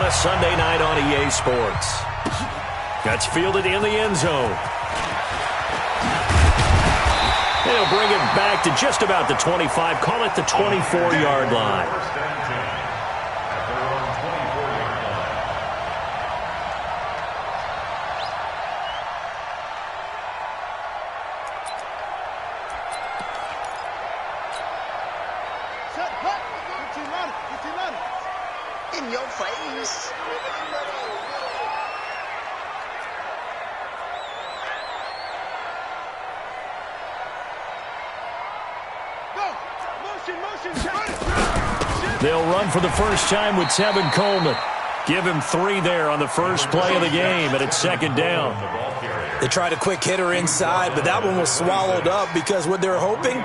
a Sunday night on EA Sports. That's fielded in the end zone. They'll bring it back to just about the 25. Call it the 24-yard line. In your face. They'll run for the first time with Tevin Coleman. Give him 3 there on the first play of the game, and it's second down. They tried a quick hitter inside, but that one was swallowed up because what they're hoping,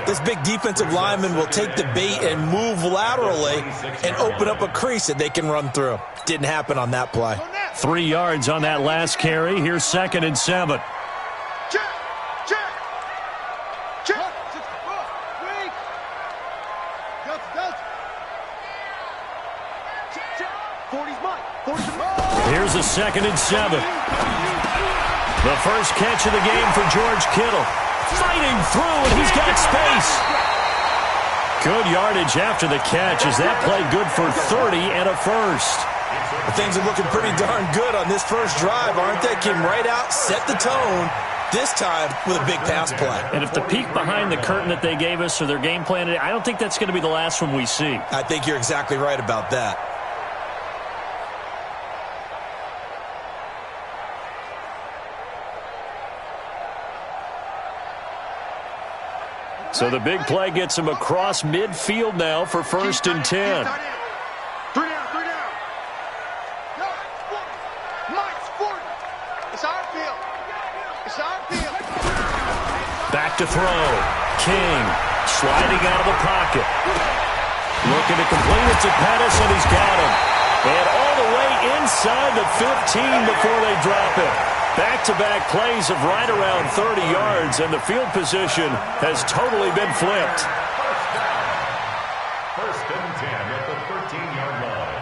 this big defensive lineman will take the bait and move laterally and open up a crease that they can run through. Didn't happen on that play. 3 yards on that last carry. Here's 2nd and 7. Here's a 2nd and 7. The first catch of the game for George Kittle. Fighting through, and he's got space. Good yardage after the catch. Is that play good for 30 and a first? Well, things are looking pretty darn good on this first drive, aren't they? Came right out, set the tone, this time with a big pass play. And if the peek behind the curtain that they gave us or their game plan, I don't think that's going to be the last one we see. I think you're exactly right about that. So the big play gets him across midfield now for 1st and 10. Back to throw. King sliding out of the pocket. Looking to complete it to Pettis, and he's got him. And all the way inside the 15 before they drop it. Back-to-back plays of right around 30 yards, and the field position has totally been flipped. First and 10 at the 13-yard line.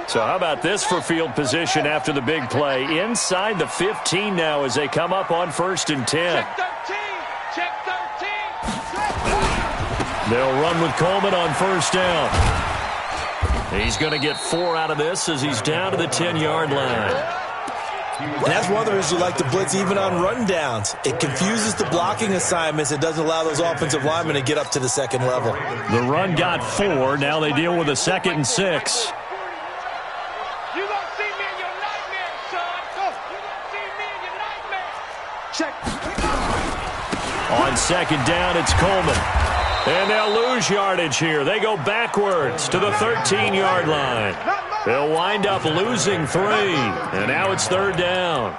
So how about this for field position after the big play? Inside the 15 now as they come up on 1st and 10. Check 13. Check 13. They'll run with Coleman on 1st down. He's going to get 4 out of this as he's down to the 10-yard line. And that's one of the reasons you like to blitz even on rundowns. It confuses the blocking assignments. It doesn't allow those offensive linemen to get up to the second level. The run got 4. Now they deal with a 2nd and 6. You gonna see me in your nightmare, son. You gonna see me in your nightmare. Check. On 2nd down, it's Coleman. And they'll lose yardage here. They go backwards to the 13-yard line. They'll wind up losing 3. And now it's 3rd down.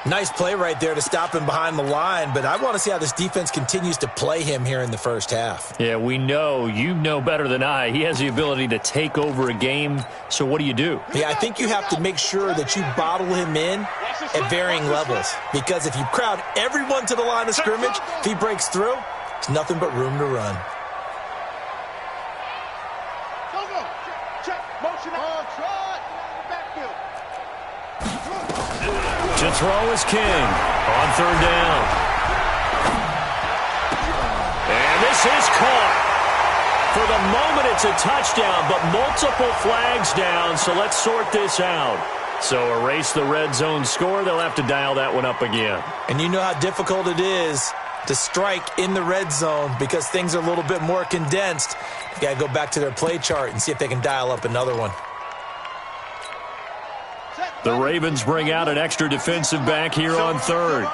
Nice play right there to stop him behind the line, but I want to see how this defense continues to play him here in the first half. Yeah, we know. You know better than I. He has the ability to take over a game. So what do you do? Yeah, I think you have to make sure that you bottle him in at varying levels. Because if you crowd everyone to the line of scrimmage, if he breaks through, there's nothing but room to run. To throw is King on 3rd down. And this is caught. For the moment, it's a touchdown, but multiple flags down, so let's sort this out. So erase the red zone score. They'll have to dial that one up again. And you know how difficult it is to strike in the red zone because things are a little bit more condensed. You got to go back to their play chart and see if they can dial up another one. The Ravens bring out an extra defensive back here on 3rd.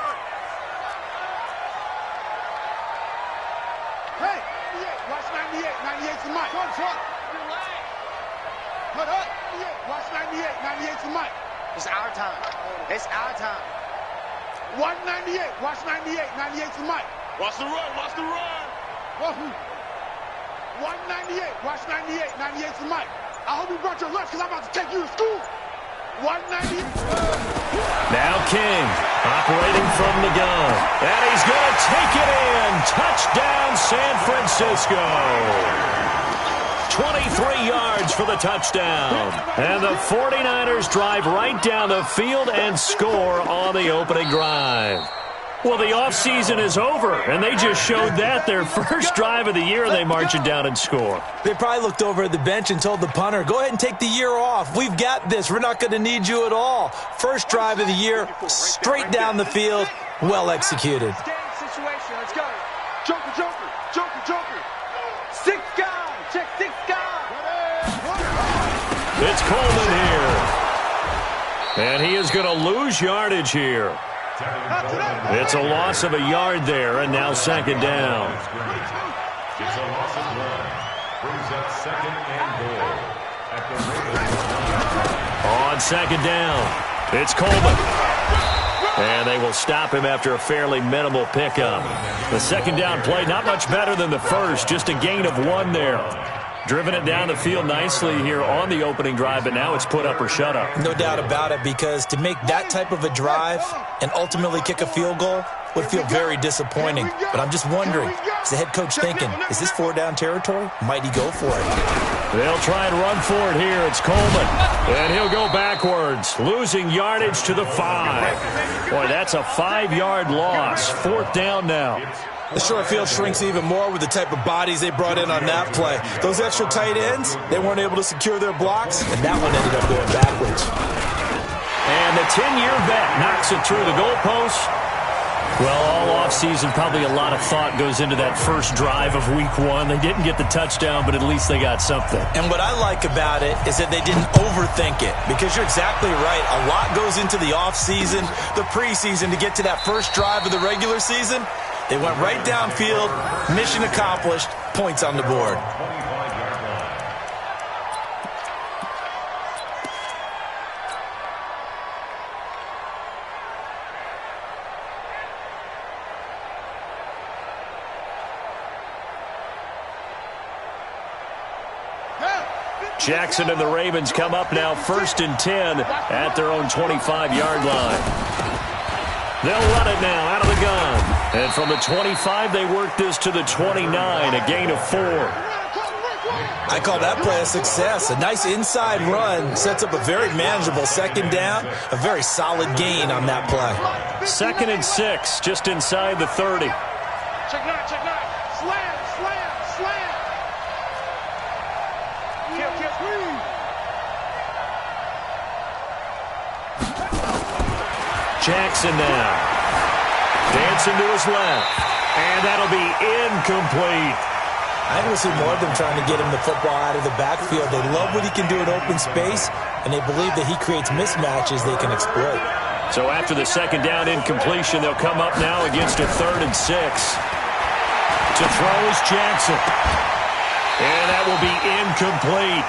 Hey, watch 98. 98's the mic. Watch 98. 98's the mic. It's our time. It's our time. Watch 98. Watch 98. 98's the mic. Watch the run. Watch the run. Watch 98. Watch 98. 98's the mic. I hope you brought your lunch because I'm about to take you to school. 198. Now King operating from the gun. And he's going to take it in. Touchdown, San Francisco. 23 yards for the touchdown. And the 49ers drive right down the field and score on the opening drive. Well, the offseason is over, and they just showed that their first drive of the year, and they march it down and score. They probably looked over at the bench and told the punter, go ahead and take the year off. We've got this. We're not going to need you at all. First drive of the year, straight down the field, well executed. Let's go. Joker, Joker, Joker, Joker. 6 guys. Check 6 guys. It's Coleman here. And he is going to lose yardage here. It's a loss of a yard there, and now second down. It's a loss of 1. Brings up second and goal. At the On second down, it's Coleman. And they will stop him after a fairly minimal pickup. The second down play, not much better than the first, just a gain of 1 there. Driven it down the field nicely here on the opening drive, but now it's put up or shut up. No doubt about it, because to make that type of a drive and ultimately kick a field goal would feel very disappointing. But I'm just wondering, is the head coach thinking, is this 4-down territory? Might he go for it? They'll try and run for it here. It's Coleman. And he'll go backwards, losing yardage to the 5. Boy, that's a 5-yard loss. 4th down now. The short field shrinks even more with the type of bodies they brought in on that play. Those extra tight ends, they weren't able to secure their blocks, and that one ended up going backwards. And the 10-year vet knocks it through the goalpost. Well, all offseason, probably a lot of thought goes into that first drive of week 1. They didn't get the touchdown, but at least they got something. And what I like about it is that they didn't overthink it, because you're exactly right. A lot goes into the offseason, the preseason, to get to that first drive of the regular season. They went right downfield, mission accomplished, points on the board. Jackson and the Ravens come up now 1st and 10 at their own 25-yard line. They'll run it now out of the gun. And from the 25, they work this to the 29, a gain of 4. I call that play a success. A nice inside run sets up a very manageable second down, a very solid gain on that play. 2nd and 6, just inside the 30. Check 9, check 9. Slam, slam, slam. Kill, please. Jackson now. Dancing to his left. And that'll be incomplete. I think we'll see more of them trying to get him the football out of the backfield. They love what he can do in open space, and they believe that he creates mismatches they can exploit. So after the second down incompletion, they'll come up now against a 3rd and 6. To throw is Jackson. And that will be incomplete.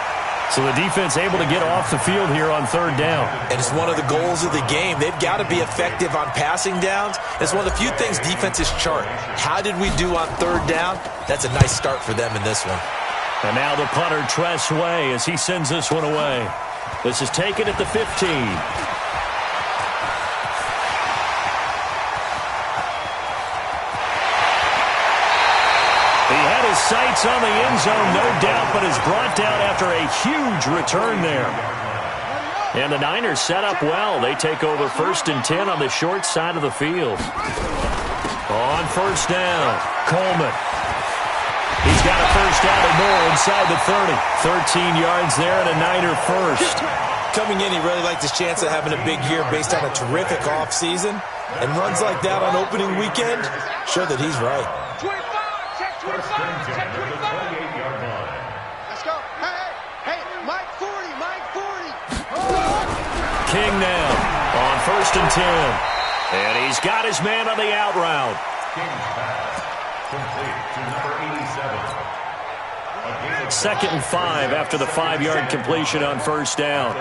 So the defense able to get off the field here on 3rd down. And it's one of the goals of the game. They've got to be effective on passing downs. It's one of the few things defenses chart. How did we do on 3rd down? That's a nice start for them in this one. And now the punter, Tress Way, as he sends this one away. This is taken at the 15. He had his sights on the end zone, no doubt, but is brought down after a huge return there. And the Niners set up well. They take over 1st and 10 on the short side of the field. On 1st down, Coleman. He's got a first down and more inside the 30. 13 yards there and a Niner first. Coming in, he really liked his chance of having a big year based on a terrific offseason. And runs like that on opening weekend show that he's right. 25, check 25, check 25. Let's go. Hey, Mike 40, Mike 40. King now on 1st and 10. And he's got his man on the out route. King's pass. Complete to number 87. 2nd and 5 after the 5-yard completion on 1st down.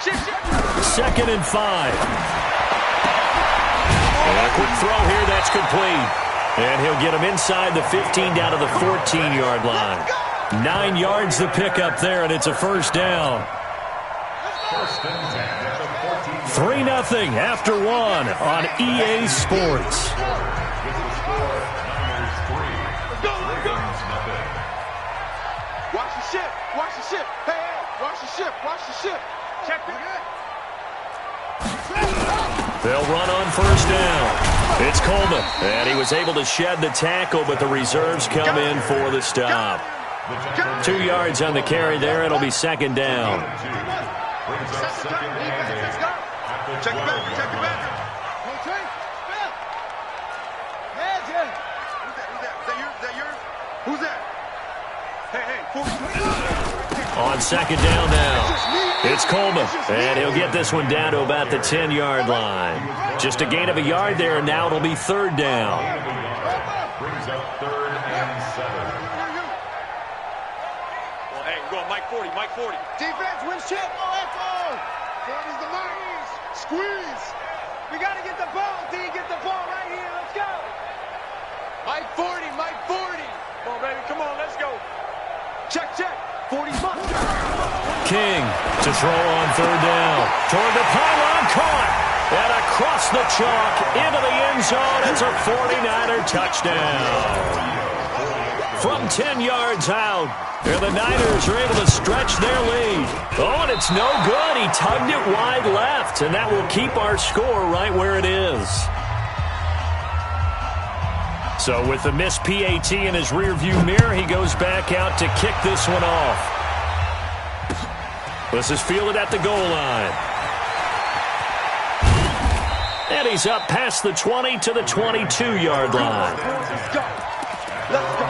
2nd and 5. And a quick throw here, that's complete. And he'll get him inside the 15 down to the 14-yard line. 9 yards the pickup there, and it's a first down. 3-0 after 1 on EA Sports. ship. Hey, hey, watch the ship. Watch the ship. Check it. They'll run on first down. It's Coleman, and he was able to shed the tackle, but the reserves come in for the stop. 2 yards on the carry there. It'll be second down. Check it back. Check it back. Who's that? Hey, 40. On second down now, it's Coleman, and he'll get this one down to about the 10-yard line. Just a gain of a yard there, and now it'll be third down. Brings up 3rd and 7. Well, hey, we're going Mike 40, Mike 40. Defense, wins chip. Oh, echo. 40's the Mike. Squeeze. We got to get the ball, D. Get the ball right here. Let's go. Mike 40, Mike 40. Come on, baby. Come on, let's go. Check, check. 40's must. King to throw on third down. Toward the pylon, caught. And across the chalk into the end zone. It's a 49er touchdown. From 10 yards out, and the Niners are able to stretch their lead. Oh, and it's no good. He tugged it wide left, and that will keep our score right where it is. So with the missed PAT in his rearview mirror, he goes back out to kick this one off. This is fielded at the goal line. And he's up past the 20 to the 22-yard line. Let's go. Let's go.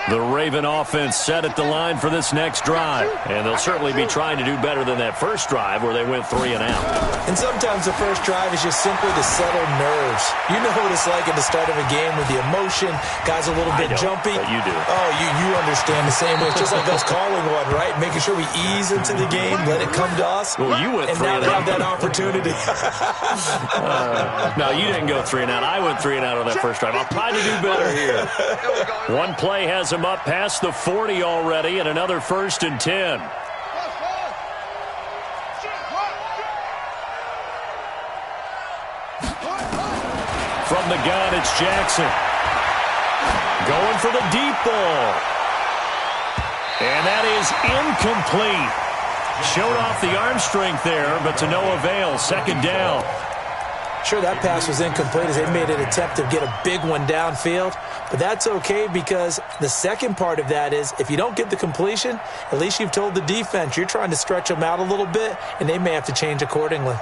The Raven offense set at the line for this next drive, and they'll certainly be trying to do better than that first drive where they went 3 and out. And sometimes the first drive is just simply to settle nerves. You know what it's like at the start of a game with the emotion, guys a little bit jumpy. But you do. Oh, you understand the same way. It's just like us calling one, right? Making sure we ease into the game, let it come to us. Well, you went 3 and now and they out. have that opportunity. No, you didn't go 3 and out. I went 3 and out on that first drive. I'll try to do better here. One play has him up past the 40 already, and another 1st and 10. From the gun, it's Jackson. Going for the deep ball. And that is incomplete. Showed off the arm strength there, but to no avail. Second down. Sure, that pass was incomplete as they made an attempt to get a big one downfield. But that's okay because the second part of that is if you don't get the completion, at least you've told the defense you're trying to stretch them out a little bit, and they may have to change accordingly.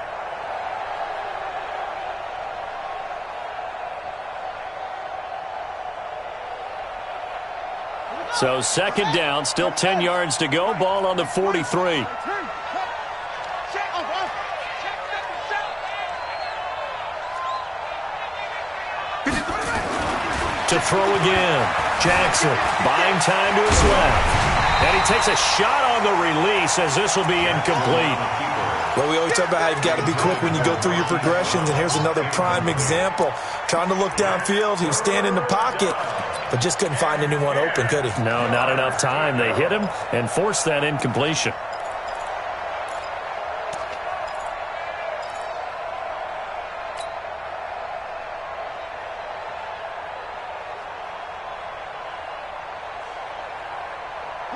So second down, still 10 yards to go. Ball on the 43. To throw again. Jackson buying time to his left. And he takes a shot on the release as this will be incomplete. Well, we always talk about how you've got to be quick when you go through your progressions, and here's another prime example. Trying to look downfield, he was standing in the pocket, but just couldn't find anyone open, could he? No, not enough time. They hit him and forced that incompletion.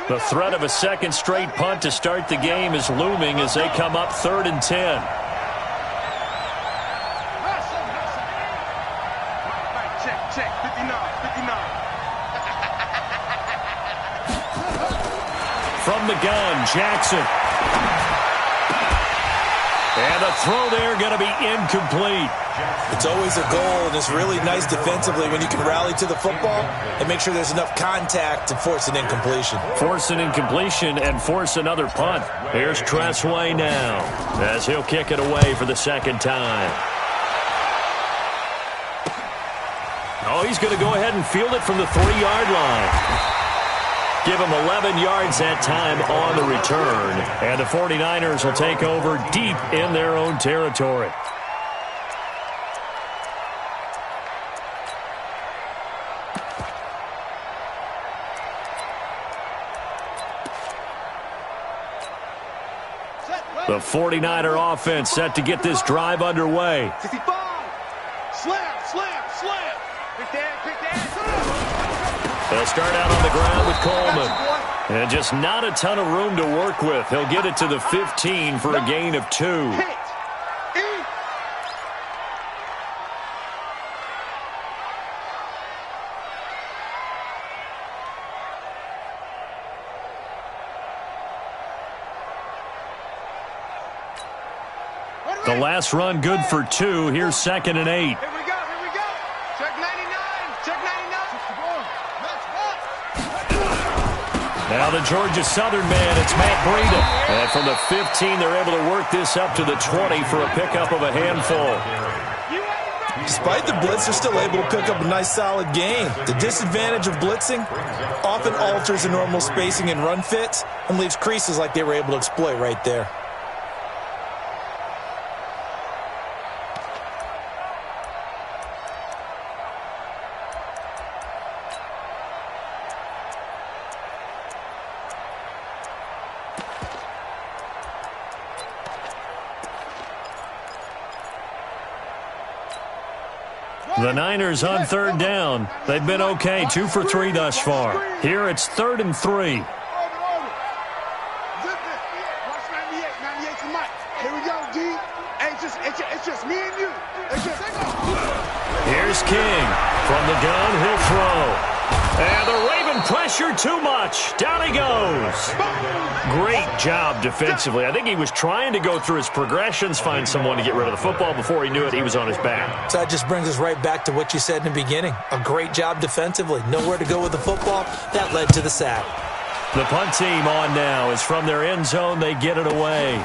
The threat of a second straight punt to start the game is looming as they come up 3rd and 10. Check, 59. From the gun, Jackson. And the throw there going to be incomplete. It's always a goal, and it's really nice defensively when you can rally to the football and make sure there's enough contact to force an incompletion. Force an incompletion and force another punt. Here's Tressway now as he'll kick it away for the second time. Oh, he's going to go ahead and field it from the 3-yard line. Give him 11 yards that time on the return. And the 49ers will take over deep in their own territory. The 49er offense set to get this drive underway. 65. Slam, slam, slam. Pick that. They'll start out on the ground with Coleman. And just not a ton of room to work with. He'll get it to the 15 for a gain of 2. The last run good for 2. Here's 2nd and 8. Here we go, here we go. Check 99, check 99. Now the Georgia Southern man, it's Matt Breida. And from the 15, they're able to work this up to the 20 for a pickup of a handful. Despite the blitz, they're still able to pick up a nice solid gain. The disadvantage of blitzing often alters the normal spacing and run fits and leaves creases like they were able to exploit right there. The Niners on 3rd down. They've been okay, 2 for 3 thus far. Here it's 3rd and 3. Watch 98. 98's the mic. Here we go, D. Hey, it's just me and you. Here's King. From the gun, he'll throw. And the Raven pressure too much. Down he goes. Great job defensively. I think he was trying to go through his progressions, find someone to get rid of the football. Before he knew it, he was on his back. So that just brings us right back to what you said in the beginning. A great job defensively. Nowhere to go with the football. That led to the sack. The punt team on now is from their end zone. They get it away.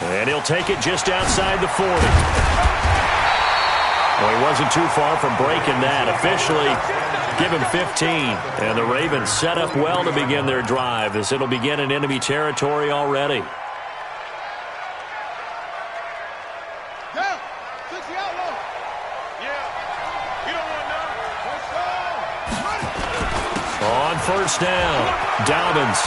And he'll take it just outside the 40. Well, he wasn't too far from breaking that. Officially, give him 15. And the Ravens set up well to begin their drive as it'll begin in enemy territory already. Down. 60 out low. Yeah. You don't want none. On 1st down, Dobbins.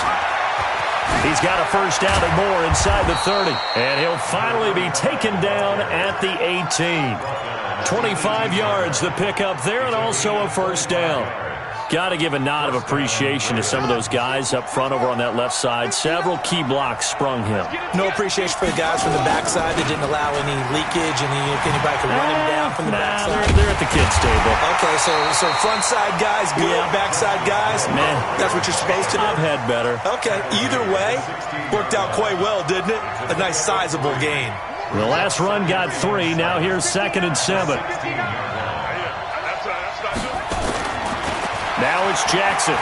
He's got a 1st down and more inside the 30. And he'll finally be taken down at the 18. 25 yards the pickup there, and also a 1st down. Got to give a nod of appreciation to some of those guys up front over on that left side. Several key blocks sprung him. No appreciation for the guys from the backside that didn't allow any leakage and anybody could run him down from the backside. They're at the kids' table. Okay, so front side guys good, Yeah. backside guys, Man, that's what you're supposed to do. I've had better. Okay, either way, worked out quite well, didn't it? A nice sizable gain. The last run got 3. Now here's 2nd and 7. Now it's Jackson.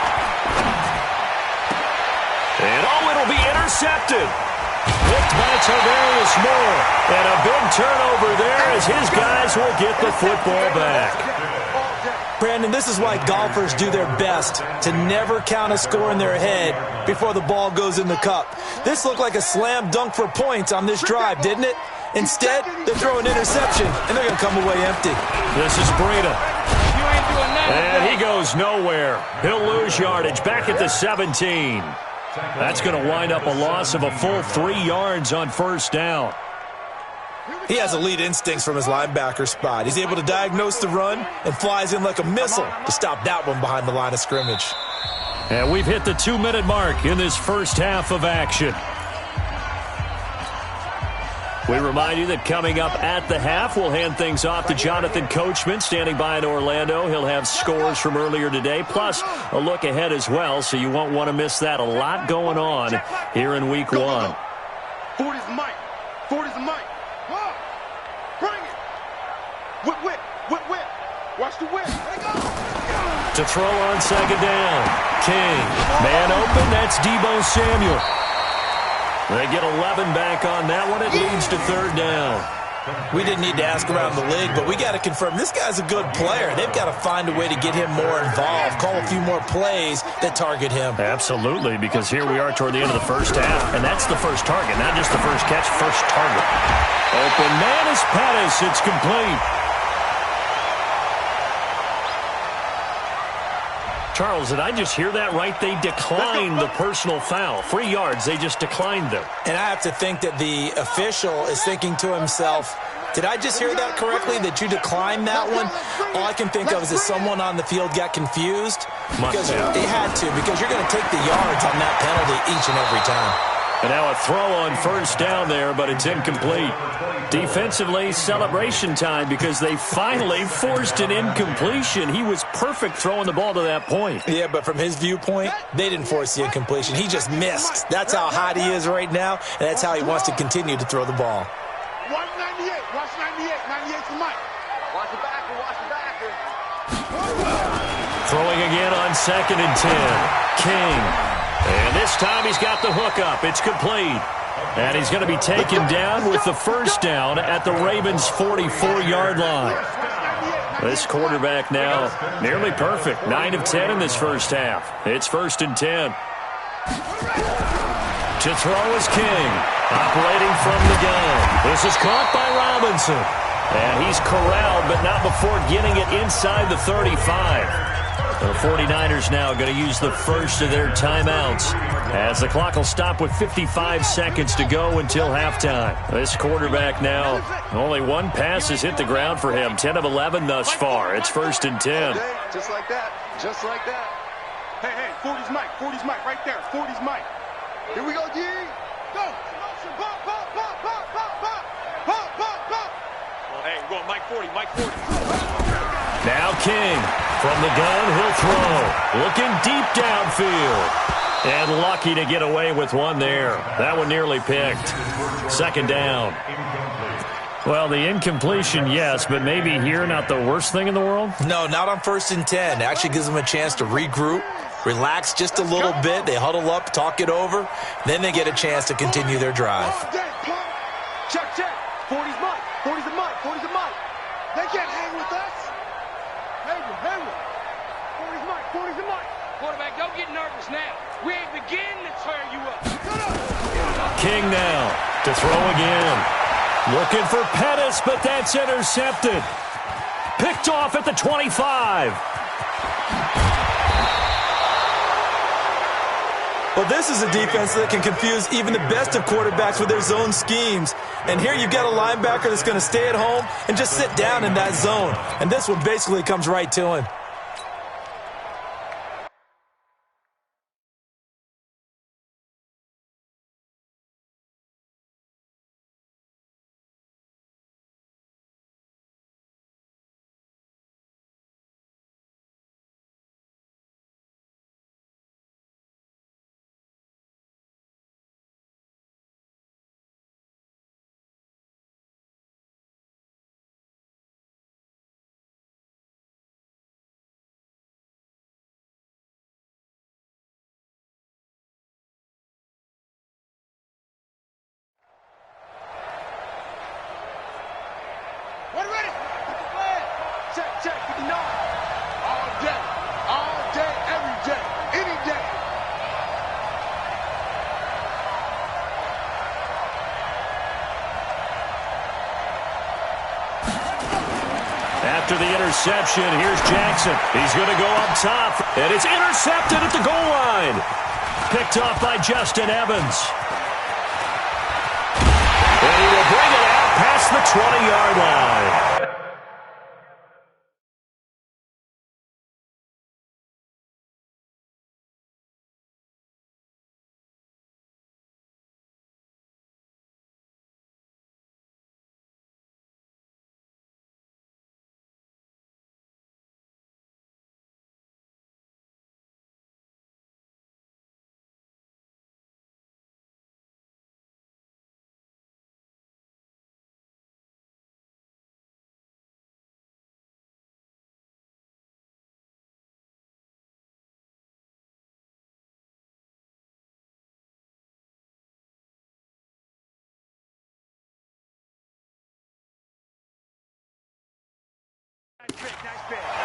And it'll be intercepted. Picked by Tavarius Moore. And a big turnover there as his guys will get the football back. Brandon, this is why golfers do their best to never count a score in their head before the ball goes in the cup. This looked like a slam dunk for points on this drive, didn't it? Instead, they throw an interception, and they're going to come away empty. This is Breida. And he goes nowhere. He'll lose yardage back at the 17. That's going to wind up a loss of a full 3 yards on 1st down. He has elite instincts from his linebacker spot. He's able to diagnose the run and flies in like a missile to stop that one behind the line of scrimmage. And we've hit the 2-minute mark in this first half of action. We remind you that coming up at the half, we'll hand things off to Jonathan Coachman, standing by in Orlando. He'll have scores from earlier today, plus a look ahead as well, so you won't want to miss that. A lot going on here in Week 1. 40's the mic. 40's the mic. Bring it. Whip, whip, whip, whip. Watch the whip. To throw on 2nd down. King. Man open, that's Deebo Samuel. They get 11 back on that one. It leads to 3rd down. We didn't need to ask around the league, but we got to confirm this guy's a good player. They've got to find a way to get him more involved, call a few more plays that target him. Absolutely, because here we are toward the end of the first half, and that's the first target, not just the first catch, first target. Open man is Pettis. It's complete. Charles, did I just hear that right? They declined the personal foul. 3 yards, they just declined them. And I have to think that the official is thinking to himself, did I just hear that correctly, that you declined that one? All I can think of is that someone on the field got confused. Because they had to, because you're going to take the yards on that penalty each and every time. And now a throw on first down there, but it's incomplete. Defensively, celebration time because they finally forced an incompletion. He was perfect throwing the ball to that point. Yeah, but from his viewpoint, they didn't force the incompletion. He just missed. That's how hot he is right now, and that's how he wants to continue to throw the ball. Watch 98. Watch 98. 98 for Mike. Watch the backer. Watch the backer. Throwing again on 2nd and 10. King. And this time he's got the hook up. It's complete. And he's going to be taken down with the first down at the Ravens' 44-yard line. This quarterback now nearly perfect. 9 of 10 in this first half. It's 1st and 10. To throw is King. Operating from the gun. This is caught by Robinson. And he's corralled, but not before getting it inside the 35. The 49ers now going to use the first of their timeouts as the clock will stop with 55 seconds to go until halftime. This quarterback now, only one pass has hit the ground for him. 10 of 11 thus far. It's 1st and 10. Just like that. Just like that. Hey, 40's Mike. 40's Mike right there. 40's Mike. Here we go, D. Go. Pop, pop, pop, pop, pop, pop. Pop, pop, pop. Well, hey, we're going Mike 40, Mike 40. Now King. From the gun, he'll throw. Looking deep downfield. And lucky to get away with one there. That one nearly picked. 2nd down. Well, the incompletion, yes, but maybe here not the worst thing in the world? No, not on 1st and 10. It actually gives them a chance to regroup, relax just a little bit. They huddle up, talk it over. Then they get a chance to continue their drive. Check. 40's Mike. 40's a Mike. 40's a Mike. They can't hang with us. Hayward. 40's Mike. 40's a Mike. Quarterback, don't get nervous now. We ain't beginning to tear you up. King now to throw again. Looking for Pettis, but that's intercepted. Picked off at the 25. Well, this is a defense that can confuse even the best of quarterbacks with their zone schemes. And here you've got a linebacker that's going to stay at home and just sit down in that zone. And this one basically comes right to him. Check. 59. All day, every day, any day. After the interception, here's Jackson. He's going to go up top, and it's intercepted at the goal line. Picked off by Justin Evans. And he will bring it out past the 20-yard line.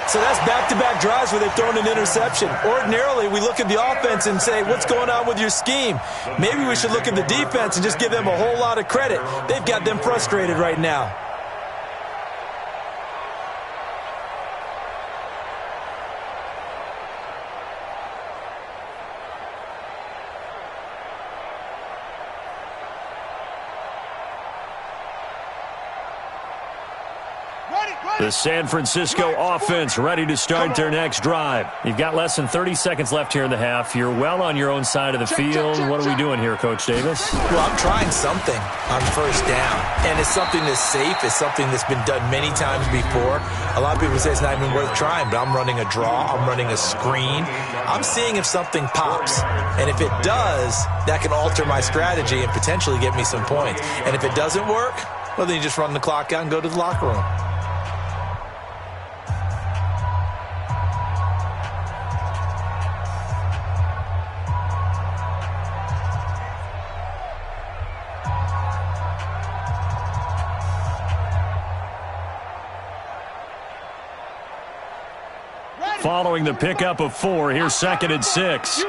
So that's back-to-back drives where they've thrown an interception. Ordinarily, we look at the offense and say, what's going on with your scheme? Maybe we should look at the defense and just give them a whole lot of credit. They've got them frustrated right now. The San Francisco offense ready to start their next drive. You've got less than 30 seconds left here in the half. You're well on your own side of the field. What are we doing here, Coach Davis? Well, I'm trying something on first down, and it's something that's safe. It's something that's been done many times before. A lot of people say it's not even worth trying, but I'm running a draw. I'm running a screen. I'm seeing if something pops, and if it does, that can alter my strategy and potentially get me some points. And if it doesn't work, well, then you just run the clock out and go to the locker room. Following the pickup of 4, here's 2nd and 6.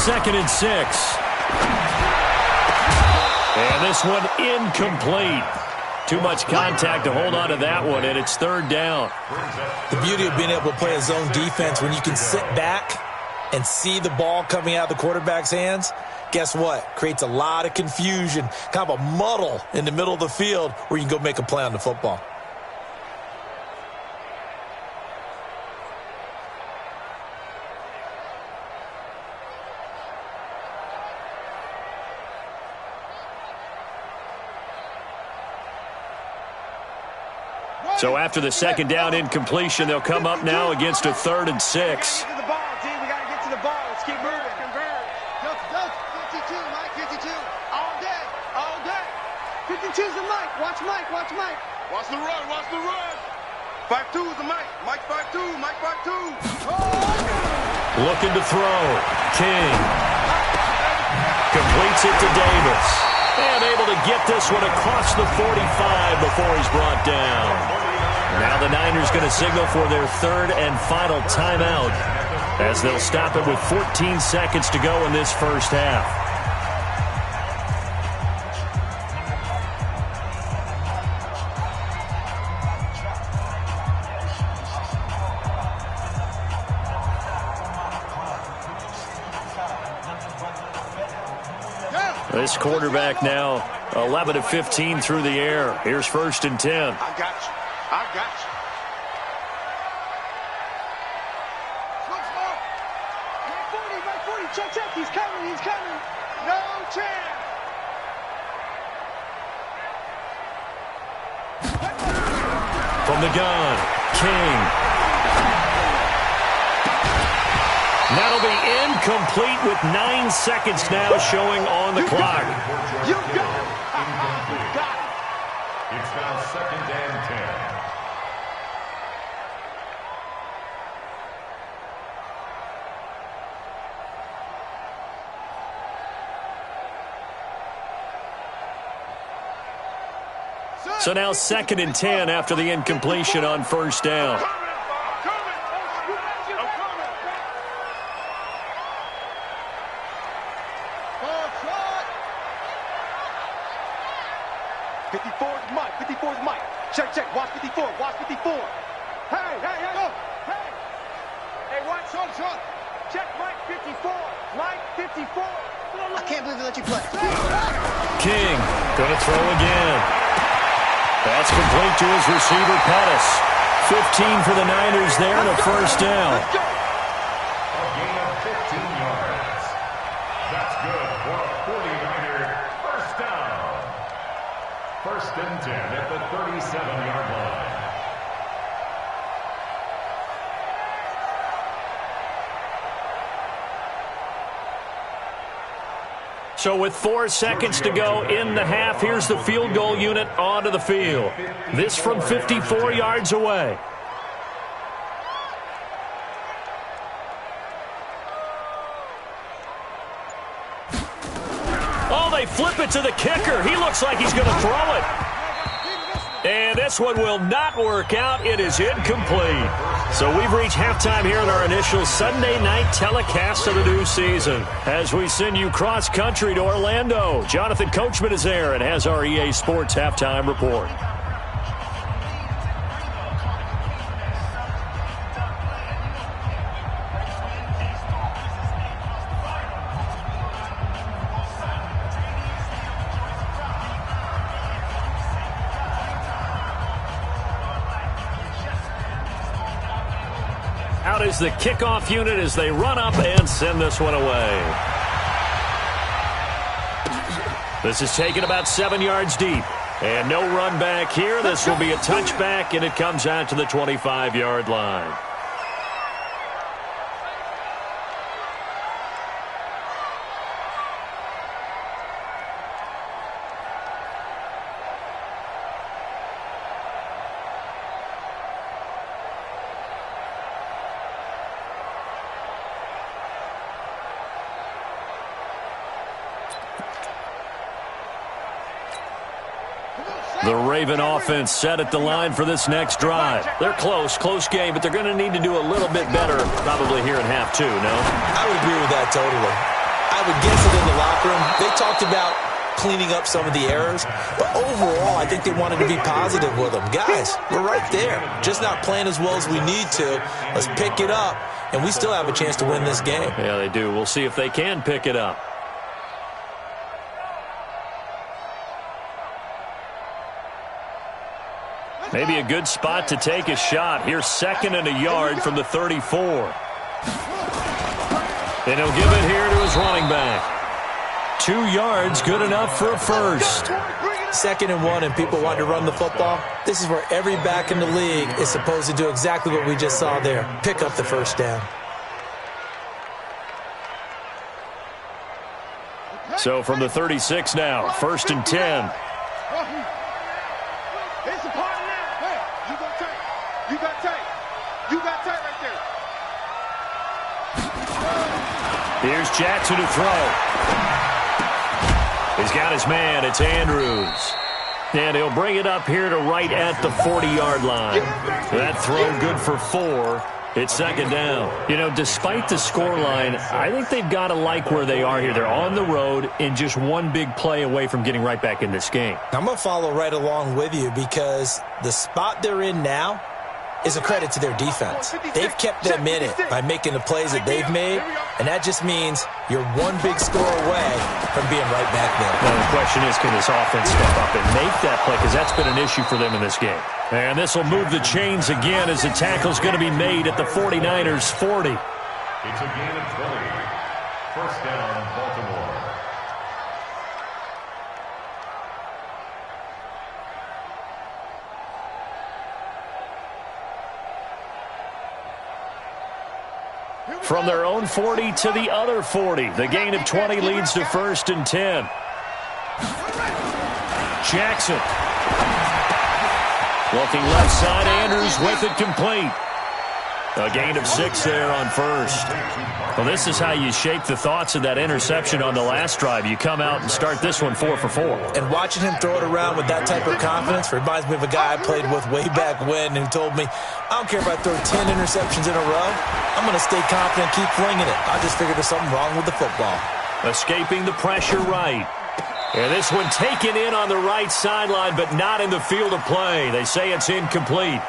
2nd and 6. And this one incomplete. Too much contact to hold on to that one, and it's 3rd down. The beauty of being able to play a zone defense, when you can sit back and see the ball coming out of the quarterback's hands, guess what? Creates a lot of confusion, kind of a muddle in the middle of the field where you can go make a play on the football. So after the 2nd down incompletion, they'll come up now against a 3rd and 6. We got to get to the ball. Let's keep moving. Convert. 52, Mike, 52. All day. All day. 52's the Mike. Watch Mike. Watch Mike. Watch the run. Watch the run. 5-2 is the Mike. Mike 5-2. Mike 5-2. Oh! Looking to throw. King. Completes it to Davis. And able to get this one across the 45 before he's brought down. Now the Niners going to signal for their 3rd and final timeout as they'll stop it with 14 seconds to go in this first half. This quarterback now 11 of 15 through the air. Here's 1st and 10. I got you. I got you. Mike 40. Check. He's coming. No chance. From the gun, King. That'll be incomplete with 9 seconds now showing on the clock. You got it. It's now 2nd and 10. So now 2nd and 10 after the incompletion on 1st down. 54's Mike. Check. Watch 54. Hey. Hey, watch. Short. Check Mike 54. Mike 54. I can't believe they let you play. King going to throw again. That's complete to his receiver, Pettis. 15 for the Niners there and a 1st down. A gain of 15 yards. That's good for a 49er 1st down. 1st and 10 at the 37-yard line. So with 4 seconds to go in the half, here's the field goal unit onto the field. This from 54 yards away. Oh, they flip it to the kicker. He looks like he's going to throw it. And this one will not work out. It is incomplete. So we've reached halftime here in our initial Sunday night telecast of the new season. As we send you cross-country to Orlando, Jonathan Coachman is there and has our EA Sports halftime report. is the kickoff unit as they run up and send this one away. This is taken about 7 yards deep. And no run back here. This will be a touchback, and it comes out to the 25-yard line. The Raven offense set at the line for this next drive. They're close game, but they're going to need to do a little bit better probably here in half two, no? I would agree with that totally. I would guess it in the locker room. They talked about cleaning up some of the errors, but overall, I think they wanted to be positive with them. Guys, we're right there. Just not playing as well as we need to. Let's pick it up, and we still have a chance to win this game. Yeah, they do. We'll see if they can pick it up. Maybe a good spot to take a shot. Here's 2nd and a yard from the 34. And he'll give it here to his running back. 2 yards, good enough for a first. 2nd and 1, and people want to run the football. This is where every back in the league is supposed to do exactly what we just saw there. Pick up the first down. So from the 36 now, 1st and 10. Here's Jackson to throw. He's got his man. It's Andrews. And he'll bring it up here to right at the 40-yard line. That throw good for 4. It's 2nd down. You know, despite the scoreline, I think they've got to like where they are here. They're on the road and just one big play away from getting right back in this game. I'm going to follow right along with you because the spot they're in now is a credit to their defense. They've kept them in it by making the plays that they've made, and that just means you're one big score away from being right back there. Now, the question is, can this offense step up and make that play? Because that's been an issue for them in this game. And this will move the chains again as the tackle's going to be made at the 49ers' 40. It's a gain of 20. First down, Baltimore. From their own 40 to the other 40. The gain of 20 leads to 1st and 10. Jackson. Looking left side, Andrews with it complete. A gain of 6 there on 1st. Well, this is how you shape the thoughts of that interception on the last drive. You come out and start this one 4 for 4. And watching him throw it around with that type of confidence reminds me of a guy I played with way back when who told me, I don't care if I throw 10 interceptions in a row. I'm going to stay confident, keep flinging it. I just figured there's something wrong with the football. Escaping the pressure right. And this one taken in on the right sideline, but not in the field of play. They say it's incomplete.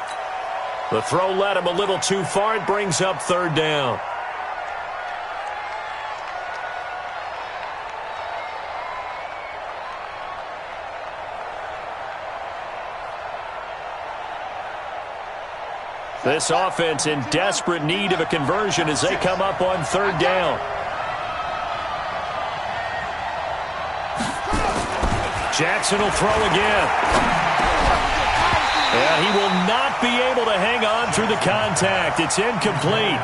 The throw led him a little too far. It brings up 3rd down. This offense in desperate need of a conversion as they come up on 3rd down. Jackson will throw again. And he will not be able to hang on through the contact. It's incomplete.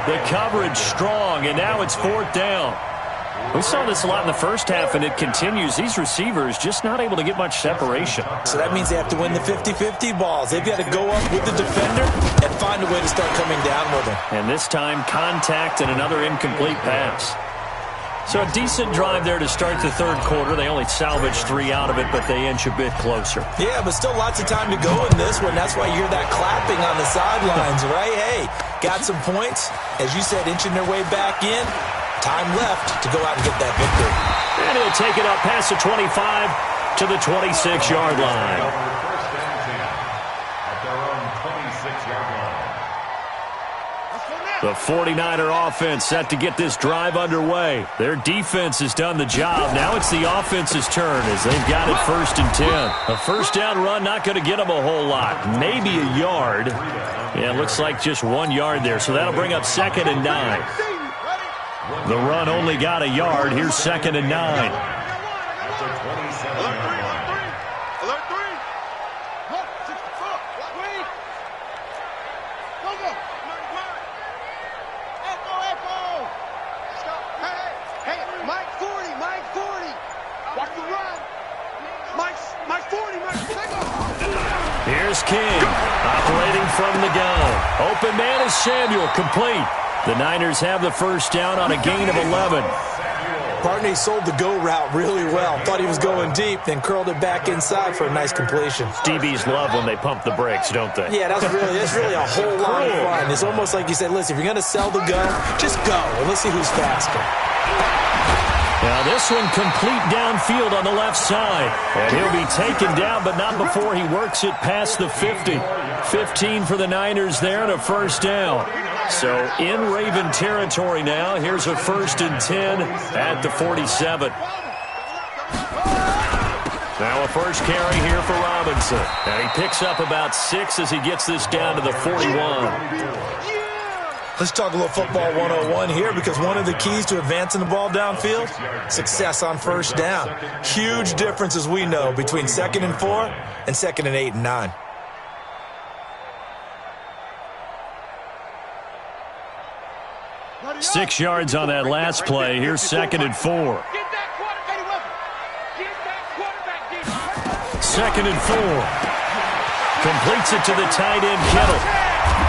The coverage strong, and now it's 4th down. We saw this a lot in the first half, and it continues. These receivers just not able to get much separation. So that means they have to win the 50-50 balls. They've got to go up with the defender and find a way to start coming down with them. And this time, contact and another incomplete pass. So a decent drive there to start the 3rd quarter. They only salvaged 3 out of it, but they inch a bit closer. Yeah, but still lots of time to go in this one. That's why you hear that clapping on the sidelines, right? Hey, got some points. As you said, inching their way back in. Time left to go out and get that victory. And he'll take it up past the 25 to the 26-yard line. First and 10 at their own 26-yard line. Let's go now. The 49er offense set to get this drive underway. Their defense has done the job. Now it's the offense's turn as they've got it 1st and 10. A first down run not going to get them a whole lot. Maybe a yard. Yeah, it looks like just 1 yard there. So that'll bring up 2nd and 9. The run only got a yard. Here's 2nd and 9. Here's King, operating from the gun. Open man is Samuel, complete. The Niners have the first down on a gain of 11. Barney sold the go route really well. Thought he was going deep, then curled it back inside for a nice completion. DBs love when they pump the brakes, don't they? Yeah, that's really a whole lot of fun. It's almost like you said, listen, if you're going to sell the go, just go, and let's see who's faster. Now this one complete downfield on the left side. And he'll be taken down, but not before he works it past the 50. 15 for the Niners there and a first down. So in Raven territory now. Here's a 1st and 10 at the 47. Now a first carry here for Robinson. And he picks up about 6 as he gets this down to the 41. Let's talk a little football 101 here, because one of the keys to advancing the ball downfield, success on first down. Huge difference, as we know, between 2nd and 4 and 2nd and 8 and 9. Six yards on that last play. Here's 2nd and 4. 2nd and 4. Completes it to the tight end, Kittle.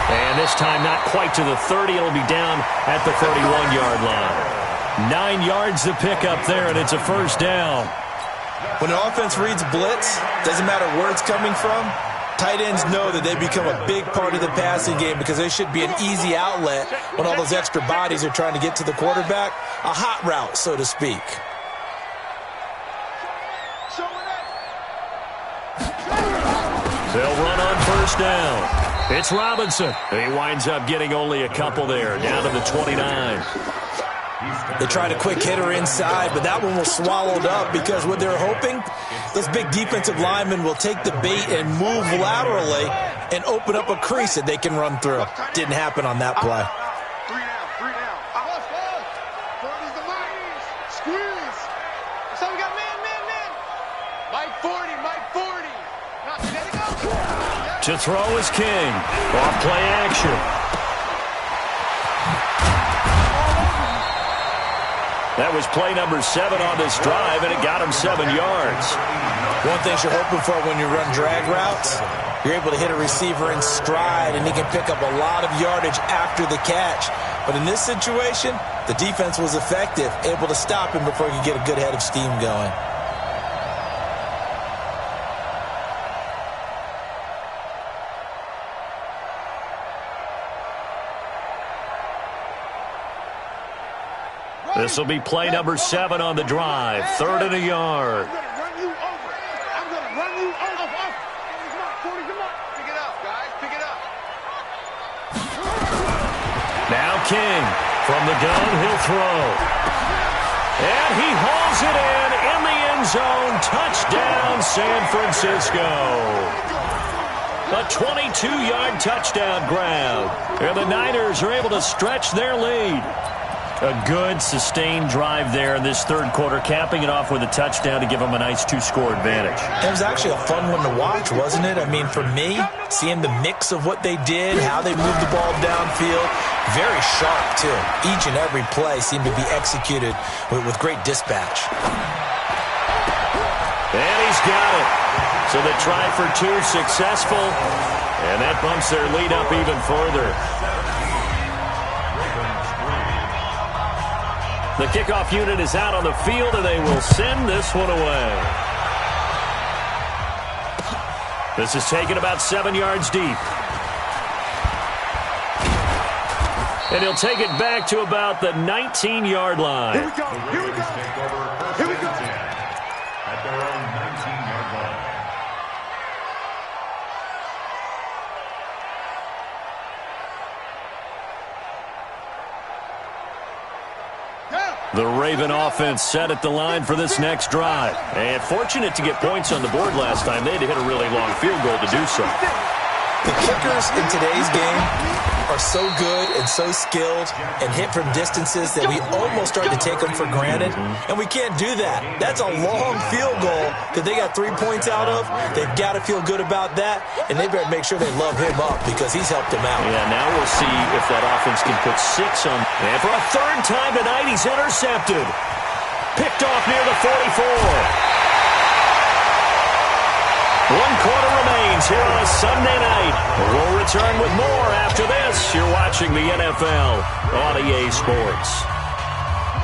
And this time not quite to the 30. It'll be down at the 31-yard line. 9 yards to pick up there, and it's a first down. When an offense reads blitz, doesn't matter where it's coming from, tight ends know that they become a big part of the passing game, because they should be an easy outlet when all those extra bodies are trying to get to the quarterback. A hot route, so to speak. They'll run on first down. It's Robinson. He winds up getting only a couple there, down to the 29. They tried a quick hitter inside, but that one was swallowed up, because what they're hoping, those big defensive linemen will take the bait and move laterally and open up a crease that they can run through. Didn't happen on that play. 3 down. Forty's the Niners. Squeeze. So we got man. Mike 40. Let it go. To throw is King. Off play action. That was play number 7 on this drive, and it got him 7 yards. One thing you're hoping for when you run drag routes, you're able to hit a receiver in stride, and he can pick up a lot of yardage after the catch. But in this situation, the defense was effective, able to stop him before he could get a good head of steam going. This will be play number 7 on the drive. 3rd and a yard. I'm going to run you over. Come on. Pick it up, guys. Pick it up. Now King from the gun. He'll throw. And he hauls it in the end zone. Touchdown, San Francisco. A 22-yard touchdown grab. And the Niners are able to stretch their lead. A good, sustained drive there in this third quarter, capping it off with a touchdown to give them a nice 2-score advantage. It was actually a fun one to watch, wasn't it? I mean, for me, seeing the mix of what they did, how they moved the ball downfield, very sharp, too. Each and every play seemed to be executed with great dispatch. And he's got it. So they tried for 2, successful, and that bumps their lead up even further. The kickoff unit is out on the field, and they will send this one away. This is taken about 7 yards deep. And he'll take it back to about the 19-yard line. Here we go. At their own 19-yard line. Raven offense set at the line for this next drive. And fortunate to get points on the board last time. They had to hit a really long field goal to do so. The kickers in today's game are so good and so skilled and hit from distances that we almost start to take them for granted, and we can't do that. That's a long field goal that they got 3 points out of. They've got to feel good about that, and they better make sure they love him up because he's helped them out. Yeah, now we'll see if that offense can put 6 on. And for a third time tonight, he's intercepted. Picked off near the 44. 1 quarter remains here on a Sunday night. We'll return with more after this. You're watching the NFL on EA Sports.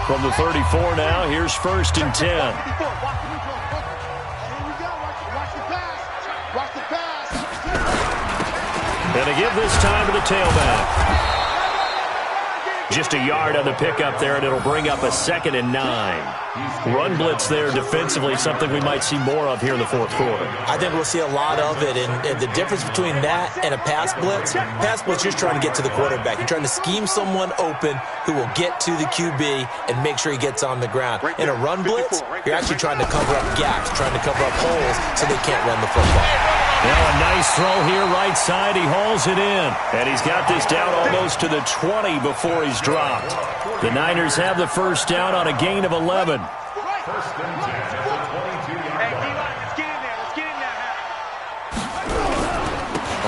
From the 34 now, here's 1st and 10. Here we go. Watch the pass. Watch the pass. And to give this time to the tailback. Just a yard on the pickup there, and it'll bring up a 2nd and 9. Run blitz there defensively, something we might see more of here in the 4th quarter. I think we'll see a lot of it, and the difference between that and a pass blitz, you're just trying to get to the quarterback. You're trying to scheme someone open who will get to the QB and make sure he gets on the ground. In a run blitz, you're actually trying to cover up gaps, trying to cover up holes so they can't run the football. Now a nice throw here, right side. He hauls it in. And he's got this down almost to the 20 before he's dropped. The Niners have the first down on a gain of 11. 1st and 10 at the 22-yard line. Let's get in there. Let's get in there.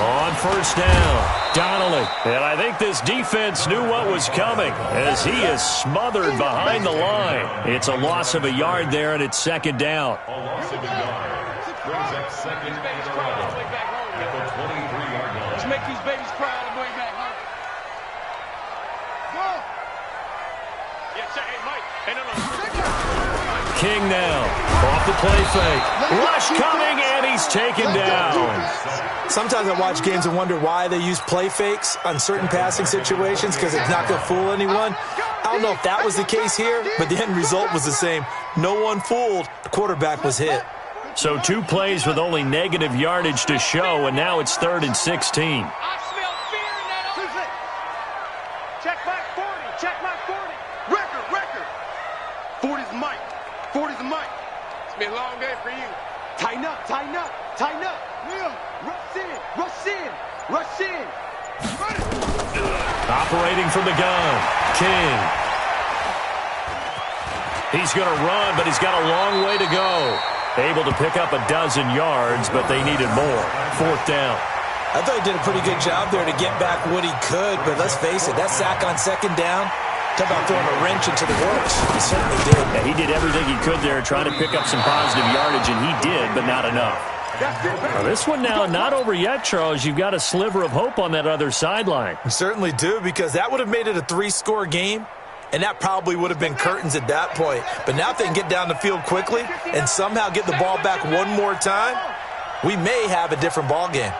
On first down, Donnelly. And I think this defense knew what was coming as he is smothered behind the line. It's a loss of a yard there, and it's 2nd down. A loss of a yard. Brings up 2nd and 11 at the 23-yard line. Let's make these babies cry on the way back home. Yeah, check. Hey, Mike. Hey, no. King now, off the play fake. Rush coming, and he's taken down. Sometimes I watch games and wonder why they use play fakes on certain passing situations because it's not going to fool anyone. I don't know if that was the case here, but the end result was the same. No one fooled. The quarterback was hit. So 2 plays with only negative yardage to show, and now it's 3rd and 16. I smell fear in that offense. Check back 40. Check back 40. Record. 40's the mic. 40's the mic. It's been a long day for you. Tighten up. Will, rush in. Operating from the gun, King. He's going to run, but he's got a long way to go. Able to pick up a dozen yards, but they needed more. 4th down. I thought he did a pretty good job there to get back what he could, but let's face it, that sack on 2nd down, talk about throwing a wrench into the works. He certainly did. Yeah, he did everything he could there, trying to pick up some positive yardage, and he did, but not enough. Now, this one now not over yet, Charles. You've got a sliver of hope on that other sideline. You certainly do, because that would have made it a 3-score game. And that probably would have been curtains at that point. But now if they can get down the field quickly and somehow get the ball back one more time, we may have a different ball game.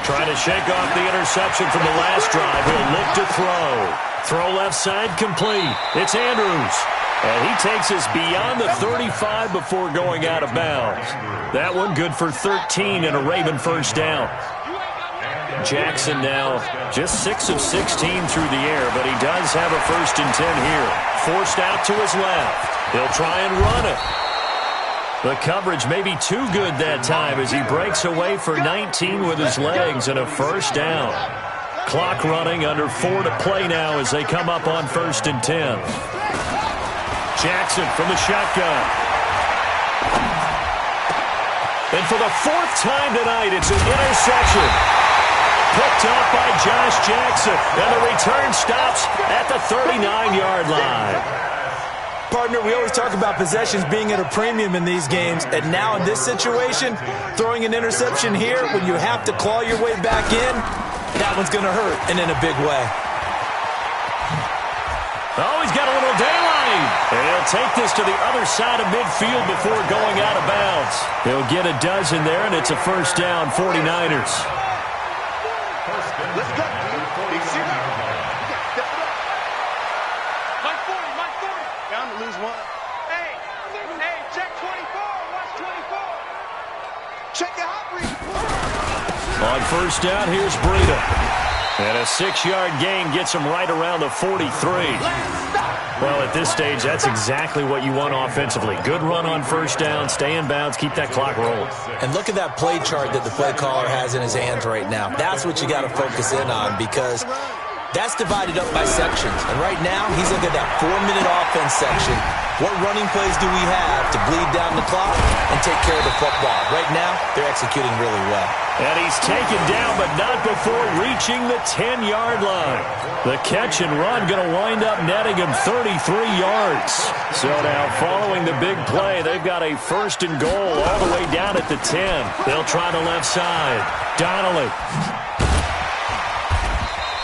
Trying to shake off the interception from the last drive. He'll look to throw. Throw left side complete. It's Andrews. And he takes us beyond the 35 before going out of bounds. That one good for 13 and a Raven first down. Jackson now just 6 of 16 through the air, but he does have a 1st and 10 here. Forced out to his left. He'll try and run it. The coverage may be too good that time as he breaks away for 19 with his legs and a 1st down. Clock running, under 4 to play now as they come up on 1st and 10. Jackson from the shotgun. And for the 4th time tonight, it's an interception. Picked up by Josh Jackson, and the return stops at the 39-yard line. Partner, we always talk about possessions being at a premium in these games, and now in this situation, throwing an interception here when you have to claw your way back in, that one's going to hurt, and in a big way. Oh, he's got a little daylight. And he'll take this to the other side of midfield before going out of bounds. He'll get a dozen there, and it's a 1st down, 49ers. Let's go. Big zero. Mike 40. Down to lose one. Hey, check 24. Watch 24. Check your hot read. On 1st down, here's Breida. And a 6-yard gain gets him right around the 43. Well, at this stage, that's exactly what you want offensively. Good run on first down, stay in bounds, keep that clock rolling. And look at that play chart that the play caller has in his hands right now. That's what you got to focus in on, because that's divided up by sections. And right now, he's looking at that 4-minute offense section. What running plays do we have to bleed down the clock and take care of the football? Right now, they're executing really well. And he's taken down, but not before reaching the 10-yard line. The catch and run going to wind up netting him 33 yards. So now, following the big play, they've got a first and goal all the way down at the 10. They'll try the left side. Donnelly.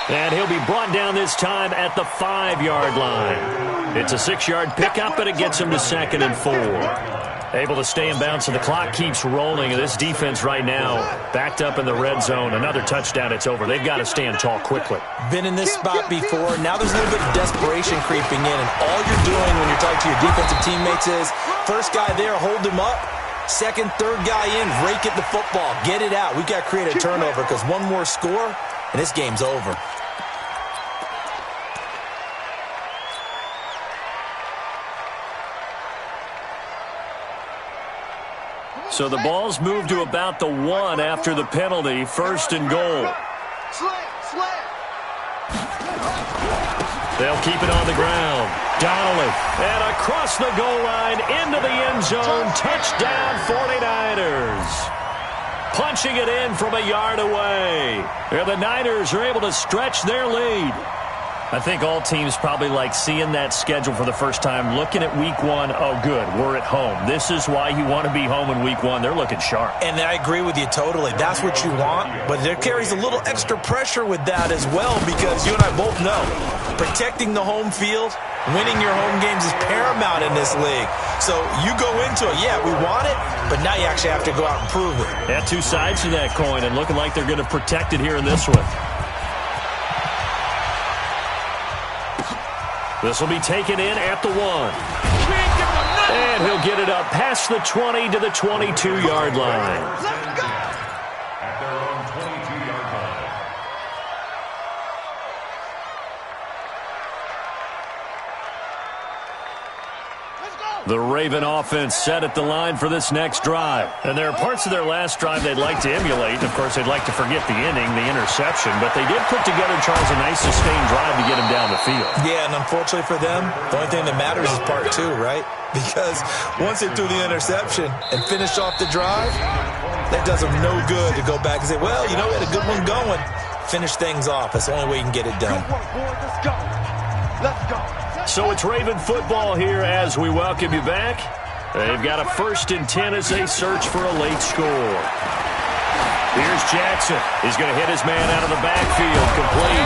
And he'll be brought down this time at the 5-yard line. It's a 6-yard pickup, but it gets him to 2nd and 4. Able to stay in bounds, so the clock keeps rolling. And this defense right now backed up in the red zone. Another touchdown, it's over. They've got to stand tall quickly. Been in this spot before. Now there's a little bit of desperation creeping in. And all you're doing when you're talking to your defensive teammates is, first guy there, hold him up. Second, third guy in, rake at the football. Get it out. We've got to create a turnover, because one more score, and this game's over. So the ball's moved to about the 1 after the penalty. First and goal. They'll keep it on the ground. Donnelly. And across the goal line into the end zone. Touchdown 49ers. Punching it in from a yard away. And the Niners are able to stretch their lead. I think all teams probably like seeing that schedule for the first time, looking at week 1. Oh, good, we're at home. This is why you want to be home in week 1. They're looking sharp. And I agree with you totally. That's what you want. But there carries a little extra pressure with that as well, because you and I both know protecting the home field, winning your home games is paramount in this league. So you go into it, yeah, we want it, but now you actually have to go out and prove it. Yeah, two sides to that coin, and looking like they're going to protect it here in this one. This will be taken in at the 1. And he'll get it up past the 20 to the 22-yard line. At their own 22-yard line. The Raven offense set at the line for this next drive. And there are parts of their last drive they'd like to emulate. Of course, they'd like to forget the inning, the interception. But they did put together, Charles, a nice sustained drive to get him down the field. Yeah, and unfortunately for them, the only thing that matters is part 2, right? Because once they threw the interception and finished off the drive, that does them no good to go back and say, well, you know, we had a good one going. Finish things off. That's the only way you can get it done. Let's go. Let's go. So it's Raven football here as we welcome you back. They've got a 1st and 10 as they search for a late score. Here's Jackson. He's going to hit his man out of the backfield, complete.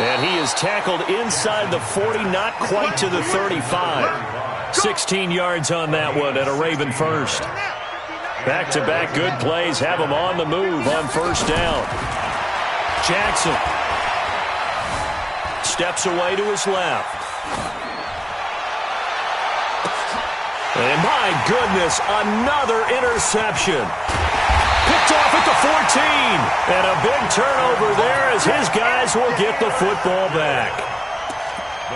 And he is tackled inside the 40, not quite to the 35. 16 yards on that one and a Raven first. Back-to-back good plays have him on the move on first down. Jackson steps away to his left. And my goodness, another interception. Picked off at the 14. And a big turnover there as his guys will get the football back.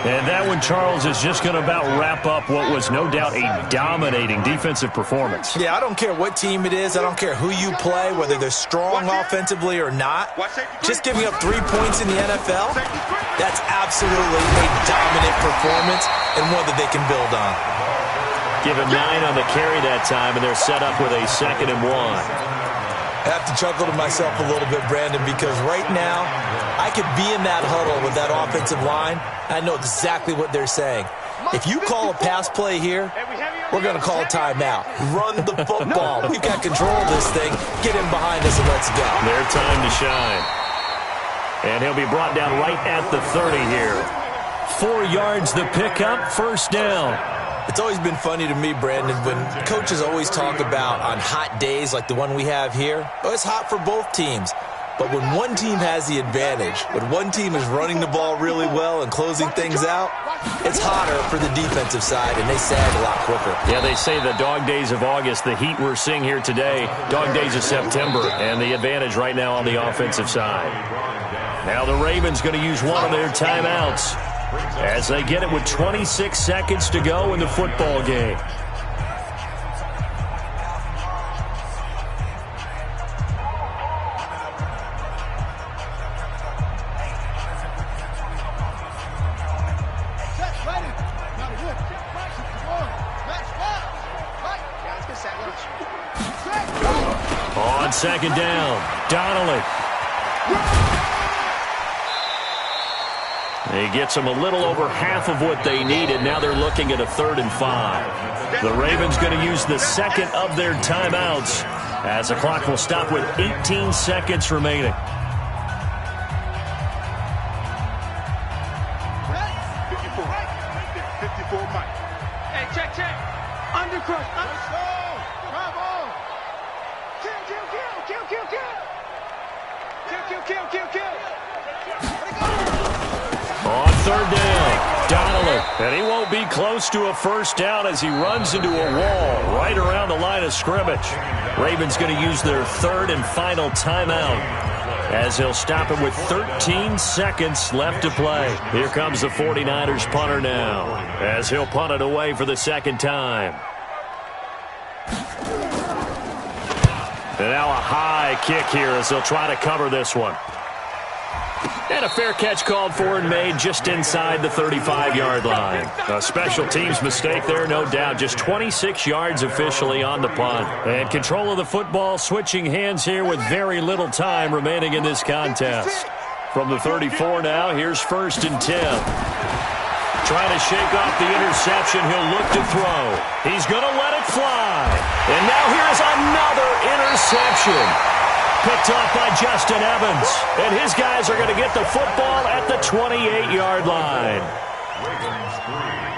And that one, Charles, is just going to about wrap up what was no doubt a dominating defensive performance. Yeah, I don't care what team it is. I don't care who you play, whether they're strong offensively or not. Just giving up 3 points in the NFL, that's absolutely a dominant performance and one that they can build on. Give him 9 on the carry that time, and they're set up with a 2nd and 1. I have to chuckle to myself a little bit, Brandon, because right now I could be in that huddle with that offensive line. I know exactly what they're saying. If you call a pass play here, we're going to call a timeout. Run the football. We've got control of this thing. Get in behind us and let's go. Their time to shine. And he'll be brought down right at the 30 here. 4 yards the pickup, first down. It's always been funny to me, Brandon, when coaches always talk about on hot days like the one we have here. Oh, it's hot for both teams. But when one team has the advantage, when one team is running the ball really well and closing things out, it's hotter for the defensive side, and they sag a lot quicker. Yeah, they say the dog days of August, the heat we're seeing here today, dog days of September, and the advantage right now on the offensive side. Now the Ravens going to use one of their timeouts. as they get it with 26 seconds to go in the football game. On second down, Donnelly. He gets them a little over half of what they needed. Now they're looking at a 3rd and 5. The Ravens going to use the second of their timeouts as the clock will stop with 18 seconds remaining. 54 Mike. Hey, check. Undercrush. Bravo. Kill. On 3rd down, Donnelly. And he won't be close to a first down as he runs into a wall right around the line of scrimmage. Ravens going to use their 3rd and final timeout as he'll stop it with 13 seconds left to play. Here comes the 49ers punter now as he'll punt it away for the second time. And now a high kick here as they'll try to cover this one. And a fair catch called for and made just inside the 35-yard line. A special teams mistake there, no doubt. Just 26 yards officially on the punt. And control of the football switching hands here with very little time remaining in this contest. From the 34 now, here's 1st and 10. Trying to shake off the interception, he'll look to throw. He's going to let it fly. And now here's another interception. Picked off by Justin Evans. And his guys are going to get the football at the 28-yard line. Ravens 3.